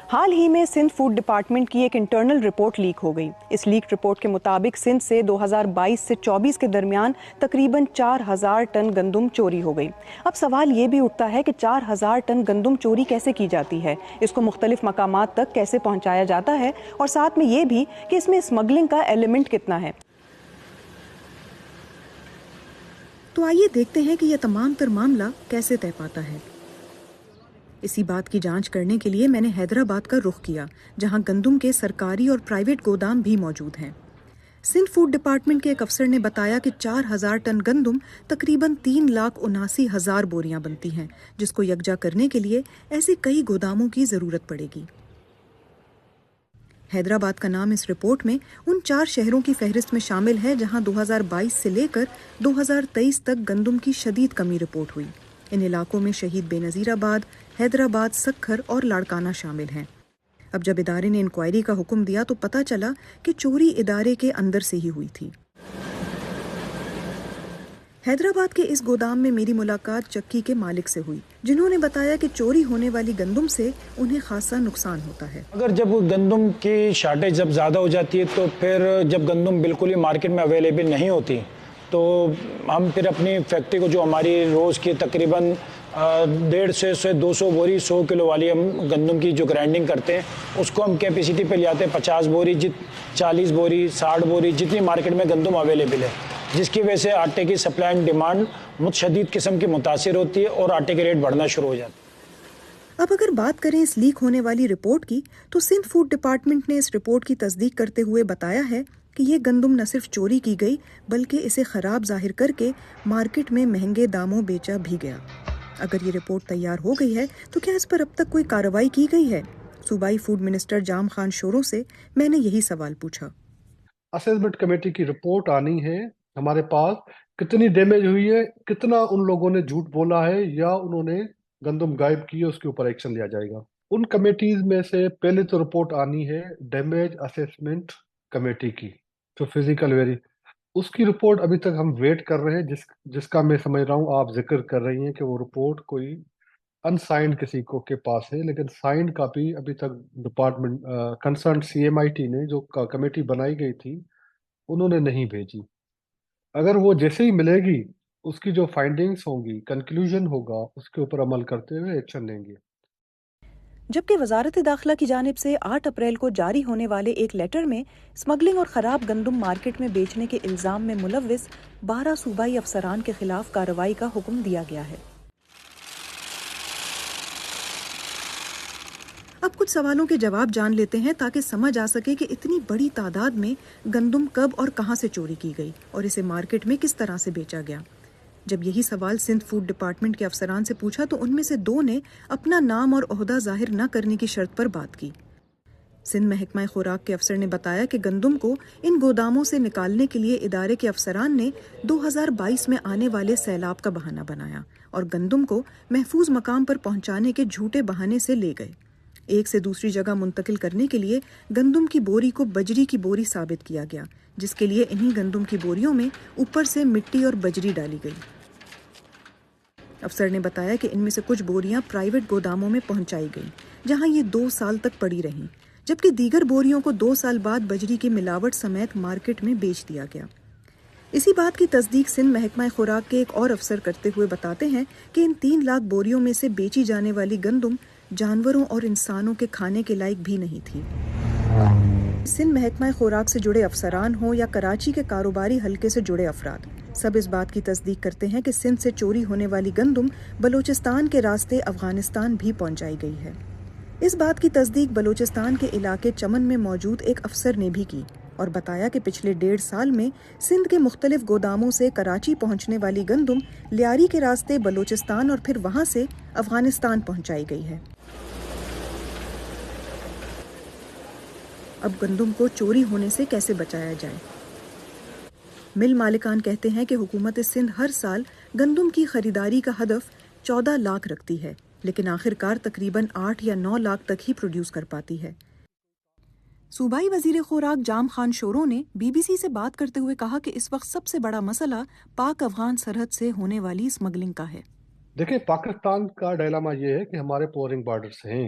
حال ہی میں Sindh food department کی ایک انٹرنل رپورٹ لیک ہو گئی۔ اس لیک رپورٹ کے مطابق سندھ سے 2022 سے 24 کے درمیان تقریباً 4000 ٹن گندم چوری ہو گئی۔ اب سوال یہ بھی اٹھتا ہے کہ 4000 ٹن گندم چوری کیسے کی جاتی ہے، اس کو مختلف مقامات تک کیسے پہنچایا جاتا ہے، اور ساتھ میں یہ بھی کہ اس میں اسمگلنگ کا ایلیمنٹ کتنا ہے۔ تو آئیے دیکھتے ہیں کہ یہ تمام تر معاملہ کیسے طے پاتا ہے۔ اسی بات کی جانچ کرنے کے لیے میں نے حیدرآباد کا رخ کیا، جہاں گندم کے سرکاری اور پرائیویٹ گودام بھی موجود ہیں۔ سندھ فوڈ ڈپارٹمنٹ کے ایک افسر نے بتایا کہ 4000 ٹن گندم تقریباً 3,79,000 بوریاں بنتی ہیں، جس کو یکجا کرنے کے لیے ایسے کئی گوداموں کی ضرورت پڑے گی۔ حیدرآباد کا نام اس رپورٹ میں ان 4 شہروں کی فہرست میں شامل ہے جہاں 2022 سے لے کر 2023 تک گندم کی شدید کمی رپورٹ ہوئی۔ ان علاقوں میں شہید بے نظیر آباد، حیدرآباد، سکھر اور لاڑکانہ شامل ہیں۔ اب جب ادارے نے انکوائری کا حکم دیا تو پتہ چلا کہ چوری ادارے کے اندر سے ہی ہوئی تھی۔ حیدرآباد کے اس گودام میں میری ملاقات چکی کے مالک سے ہوئی، جنہوں نے بتایا کہ چوری ہونے والی گندم سے انہیں خاصا نقصان ہوتا ہے۔ اگر جب گندم کی شارٹیج جب زیادہ ہو جاتی ہے تو پھر جب گندم بالکل ہی مارکیٹ میں اویلیبل نہیں ہوتی تو ہم پھر اپنی فیکٹری کو جو ہماری روز کی تقریباً 150 سے 200 بوری 100 کلو والی ہم گندم کی جو گرائنڈنگ کرتے ہیں اس کو ہم کیپیسٹی پہ لے آتے ہیں 50 بوری 40 بوری 60 بوری جتنی مارکیٹ میں گندم اویلیبل ہے، جس کی وجہ سے آٹے کی سپلائی اینڈ ڈیمانڈ متشدد قسم کی متاثر ہوتی ہے اور آٹے کے ریٹ بڑھنا شروع ہو جاتے ہیں۔ اب اگر بات کریں اس لیک ہونے والی رپورٹ کی تو سندھ فوڈ ڈپارٹمنٹ نے اس رپورٹ کی تصدیق کرتے ہوئے بتایا ہے کہ یہ گندم نہ صرف چوری کی گئی بلکہ اسے خراب ظاہر کر کے مارکیٹ میں مہنگے داموں بیچا بھی گیا۔ اگر یہ رپورٹ تیار ہو گئی ہے تو کیا اس پر اب تک کوئی کارروائی کی گئی ہے؟ صوبائی فوڈ منسٹر جام خان شوروں سے میں نے یہی سوال پوچھا۔ اسیسمنٹ کمیٹی کی رپورٹ آنی ہے ہمارے پاس، کتنی ڈیمیج ہوئی ہے، کتنا ان لوگوں نے جھوٹ بولا ہے یا انہوں نے گندم غائب کی ہے، اس کے اوپر ایکشن لیا جائے گا۔ ان کمیٹیز میں سے پہلے تو رپورٹ آنی ہے ڈیمیج اسیسمنٹ کمیٹی کی، جو فزیکل اس کی رپورٹ ابھی تک ہم ویٹ کر رہے ہیں، جس کا میں سمجھ رہا ہوں آپ ذکر کر رہی ہیں کہ وہ رپورٹ کوئی انسائنڈ کسی کو کے پاس ہے، لیکن سائنڈ کاپی ابھی تک ڈپارٹمنٹ کنسرن CMIT نے جو کمیٹی بنائی گئی تھی انہوں نے نہیں بھیجی۔ اگر وہ جیسے ہی ملے گی اس کی جو فائنڈنگز ہوں گی، کنکلوژن ہوگا، اس کے اوپر عمل کرتے ہوئے ایکشن لیں گے۔ جبکہ وزارت داخلہ کی جانب سے 8 اپریل کو جاری ہونے والے ایک لیٹر میں اسمگلنگ اور خراب گندم مارکیٹ میں بیچنے کے الزام میں ملوث 12 صوبائی افسران کے خلاف کارروائی کا حکم دیا گیا ہے۔ اب کچھ سوالوں کے جواب جان لیتے ہیں تاکہ سمجھ آ سکے کہ اتنی بڑی تعداد میں گندم کب اور کہاں سے چوری کی گئی اور اسے مارکیٹ میں کس طرح سے بیچا گیا۔ جب یہی سوال سندھ فوڈ ڈپارٹمنٹ کے افسران سے پوچھا تو ان میں سے 2 نے اپنا نام اور عہدہ ظاہر نہ کرنے کی شرط پر بات کی۔ سندھ محکمہ خوراک کے افسر نے بتایا کہ گندم کو ان گوداموں سے نکالنے کے لیے ادارے کے افسران نے 2022 میں آنے والے سیلاب کا بہانہ بنایا اور گندم کو محفوظ مقام پر پہنچانے کے جھوٹے بہانے سے لے گئے۔ ایک سے دوسری جگہ منتقل کرنے کے لیے گندم کی بوری کو بجری کی بوری ثابت کیا گیا، جس کے لیے انہی گندم کی بوریوں میں اوپر سے مٹی اور بجری ڈالی گئی۔ افسر نے بتایا کہ ان میں سے کچھ بوریاں پرائیویٹ گوداموں میں پہنچائی گئیں، جہاں یہ 2 سال تک پڑی رہیں، جبکہ دیگر بوریوں کو 2 سال بعد بجری کی ملاوٹ سمیت مارکیٹ میں بیچ دیا گیا۔ اسی بات کی تصدیق سندھ محکمہ خوراک کے ایک اور افسر کرتے ہوئے بتاتے ہیں کہ ان 3 لاکھ بوریوں میں سے بیچی جانے والی گندم جانوروں اور انسانوں کے کھانے کے لائق بھی نہیں تھی۔ سندھ محکمہ خوراک سے جڑے افسران ہوں یا کراچی کے کاروباری حلقے سے جڑے افراد، سب اس بات کی تصدیق کرتے ہیں کہ سندھ سے چوری ہونے والی گندم بلوچستان کے راستے افغانستان بھی پہنچائی گئی ہے۔ اس بات کی تصدیق بلوچستان کے علاقے چمن میں موجود ایک افسر نے بھی کی اور بتایا کہ پچھلے 1.5 سال میں سندھ کے مختلف گوداموں سے کراچی پہنچنے والی گندم لیاری کے راستے بلوچستان اور پھر وہاں سے افغانستان پہنچائی گئی ہے۔ اب گندم کو چوری ہونے سے کیسے بچایا جائے؟ مل مالکان کہتے ہیں کہ حکومت سندھ ہر سال گندم کی خریداری کا ہدف 14 لاکھ رکھتی ہے، لیکن آخرکار تقریباً 8 یا 9 لاکھ تک ہی پروڈیوس کر پاتی ہے۔ صوبائی وزیر خوراک جام خان شوروں نے BBC سے بات کرتے ہوئے کہا کہ اس وقت سب سے بڑا مسئلہ پاک افغان سرحد سے ہونے والی اسمگلنگ کا ہے۔ دیکھیں، پاکستان کا ڈائلاما یہ ہے کہ ہمارے پورنگ بارڈرز ہیں،